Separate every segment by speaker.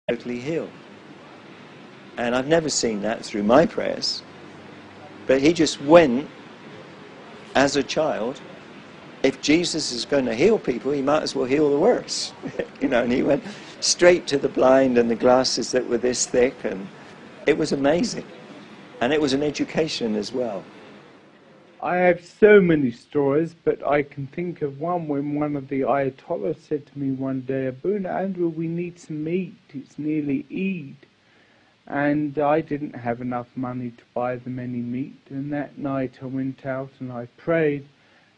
Speaker 1: totally healed. And I've never seen that through my prayers. But he just went as a child. If Jesus is going to heal people, he might as well heal the worst. And he went straight to the blind and the glasses that were this thick, and it was amazing. And it was an education as well.
Speaker 2: I have so many stories, but I can think of one when one of the Ayatollahs said to me one day, "Abuna Andrew, we need some meat. It's nearly Eid." And I didn't have enough money to buy them any meat. And that night I went out and I prayed,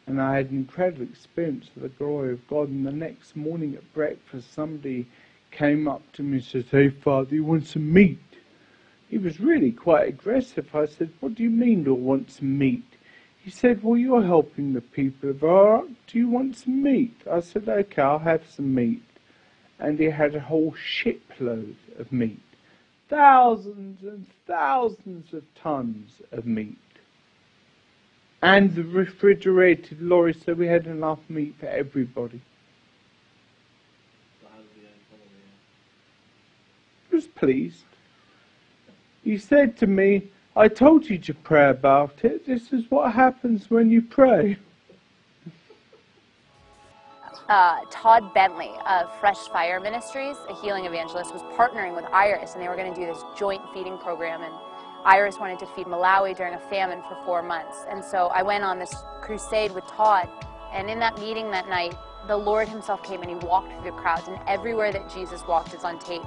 Speaker 2: and I had an incredible experience of the glory of God. And the next morning at breakfast, somebody came up to me and said, "Hey, Father, you want some meat?" He was really quite aggressive. I said, "What do you mean, do I want some meat?" He said, "Well, you're helping the people of Iraq. Do you want some meat?" I said, "Okay, I'll have some meat." And he had a whole shipload of meat. Thousands and thousands of tons of meat. And the refrigerated lorry, so we had enough meat for everybody. He was pleased. He said to me, "I told you to pray about it. This is what happens when you pray."
Speaker 3: Todd Bentley of Fresh Fire Ministries, a healing evangelist, was partnering with Iris, and they were going to do this joint feeding program. And Iris wanted to feed Malawi during a famine for 4 months. And so I went on this crusade with Todd. And in that meeting that night, the Lord himself came and he walked through the crowds. And everywhere that Jesus walked is on tape.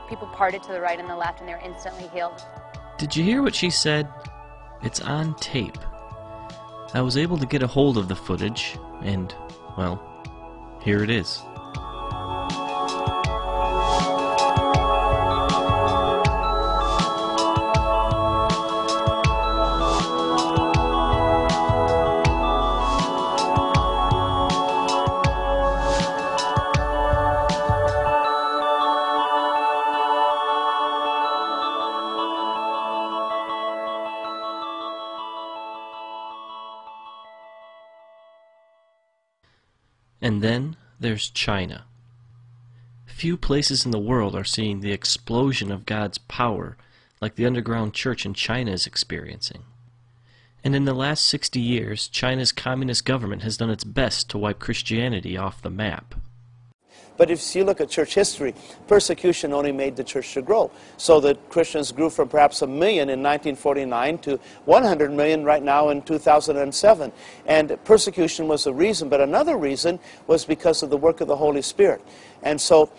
Speaker 3: People parted to the right and the left, and they were instantly healed.
Speaker 4: Did you hear what she said? It's on tape. I was able to get a hold of the footage, and, well, here it is. And then there's China. Few places in the world are seeing the explosion of God's power like the underground church in China is experiencing. And in the last 60 years, China's communist government has done its best to wipe Christianity off the map.
Speaker 5: But if you look at church history, persecution only made the church to grow. So that Christians grew from perhaps 1 million in 1949 to 100 million right now in 2007. And persecution was a reason, but another reason was because of the work of the Holy Spirit. And so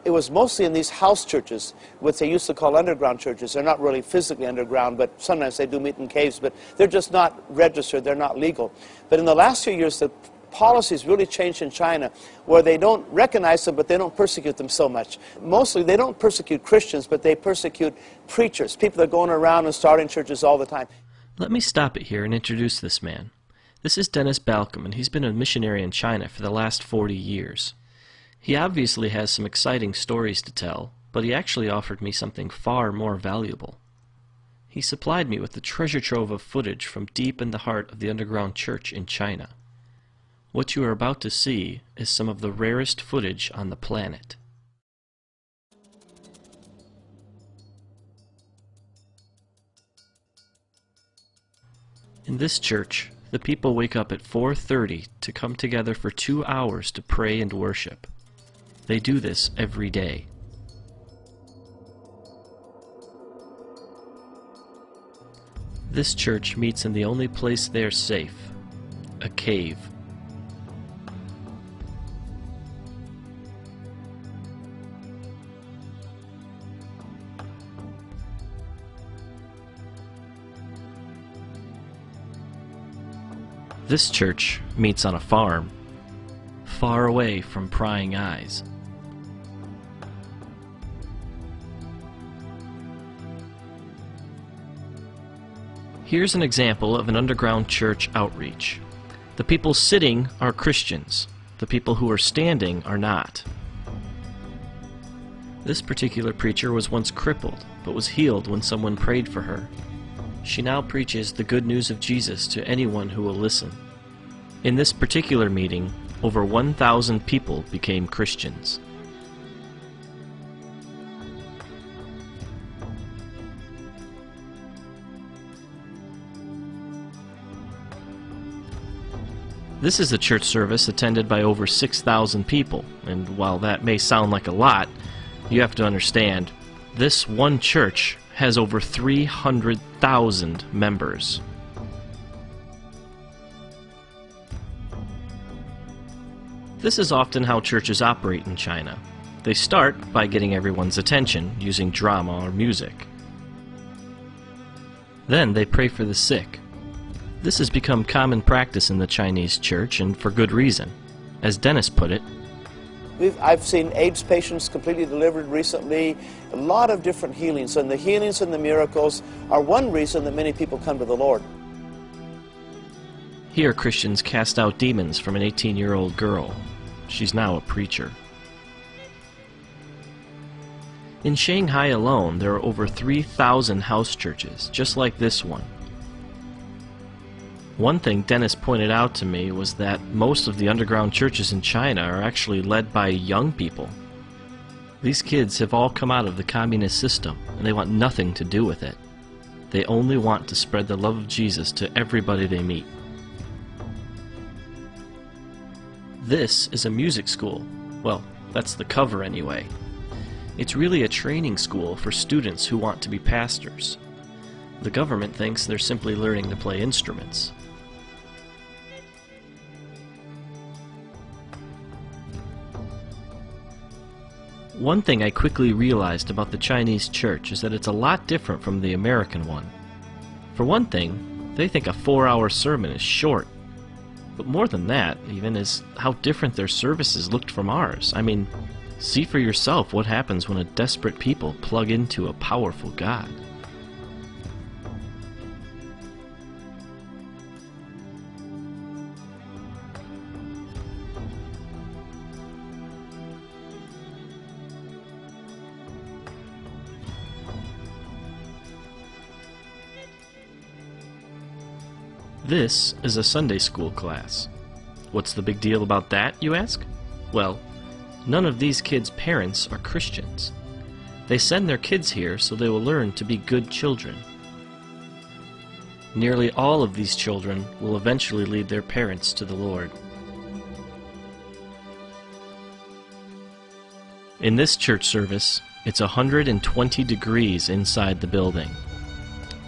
Speaker 5: it was mostly in these house churches, what they used to call underground churches. They're not really physically underground, but sometimes they do meet in caves, but they're just not registered, they're not legal. But in the last few years, the policies really changed in China, where they don't recognize them, but they don't persecute them so much. Mostly, they don't persecute Christians, but they persecute preachers, people that are going around and starting churches all the time.
Speaker 4: Let me stop it here and introduce this man. This is Dennis Balcom, and he's been a missionary in China for the last 40 years. He obviously has some exciting stories to tell, but he actually offered me something far more valuable. He supplied me with the treasure trove of footage from deep in the heart of the underground church in China. What you are about to see is some of the rarest footage on the planet. In this church, the people wake up at 4:30 to come together for 2 hours to pray and worship. They do this every day. This church meets in the only place they are safe, a cave. This church meets on a farm, far away from prying eyes. Here's an example of an underground church outreach. The people sitting are Christians. The people who are standing are not. This particular preacher was once crippled, but was healed when someone prayed for her. She now preaches the good news of Jesus to anyone who will listen. In this particular meeting, over 1,000 people became Christians. This is a church service attended by over 6,000 people, and while that may sound like a lot, you have to understand, this one church has over 300,000 members. This is often how churches operate in China. They start by getting everyone's attention using drama or music. Then they pray for the sick. This has become common practice in the Chinese church, and for good reason. As Dennis put it,
Speaker 5: I've seen AIDS patients completely delivered recently, a lot of different healings, and the healings and the miracles are one reason that many people come to the Lord.
Speaker 4: Here Christians cast out demons from an 18-year-old girl. She's now a preacher. In Shanghai alone, there are over 3,000 house churches, just like this one. One thing Dennis pointed out to me was that most of the underground churches in China are actually led by young people. These kids have all come out of the communist system, and they want nothing to do with it. They only want to spread the love of Jesus to everybody they meet. This is a music school. Well, that's the cover anyway. It's really a training school for students who want to be pastors. The government thinks they're simply learning to play instruments. One thing I quickly realized about the Chinese church is that it's a lot different from the American one. For one thing, they think a 4-hour sermon is short. But more than that, even, is how different their services looked from ours. I mean, see for yourself what happens when a desperate people plug into a powerful God. This is a Sunday school class. What's the big deal about that, you ask? Well, none of these kids' parents are Christians. They send their kids here so they will learn to be good children. Nearly all of these children will eventually lead their parents to the Lord. In this church service, it's 120 degrees inside the building.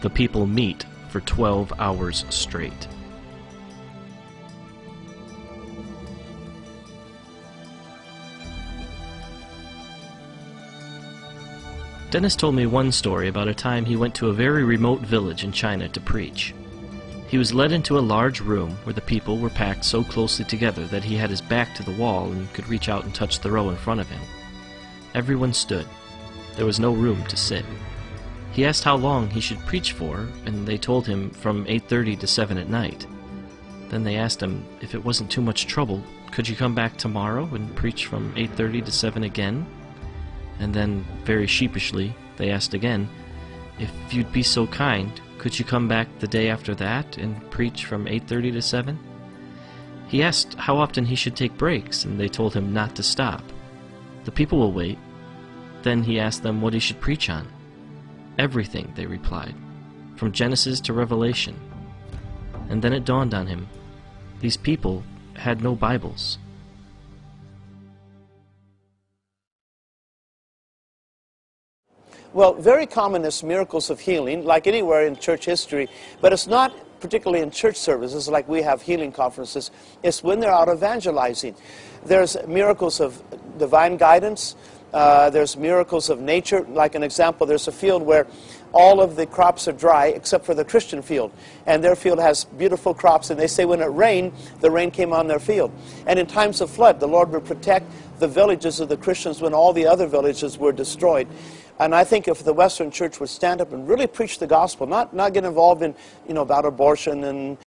Speaker 4: The people meet for 12 hours straight. Dennis told me one story about a time he went to a very remote village in China to preach. He was led into a large room where the people were packed so closely together that he had his back to the wall and could reach out and touch the row in front of him. Everyone stood. There was no room to sit. He asked how long he should preach for, and they told him from 8:30 to 7 at night. Then they asked him if it wasn't too much trouble, could you come back tomorrow and preach from 8:30 to 7 again? And then, very sheepishly, they asked again, if you'd be so kind, could you come back the day after that and preach from 8:30 to 7? He asked how often he should take breaks, and they told him not to stop. The people will wait. Then he asked them what he should preach on. Everything, they replied, from Genesis to Revelation. And then it dawned on him, these people had no Bibles.
Speaker 5: Well, very common is miracles of healing, like anywhere in church history, but it's not particularly in church services like we have healing conferences. It's when they're out evangelizing. There's miracles of divine guidance. There's miracles of nature. Like an example, there's a field where all of the crops are dry except for the Christian field. And their field has beautiful crops, and they say when it rained, the rain came on their field. And in times of flood, the Lord would protect the villages of the Christians when all the other villages were destroyed. And I think if the Western church would stand up and really preach the gospel, not get involved in, about abortion and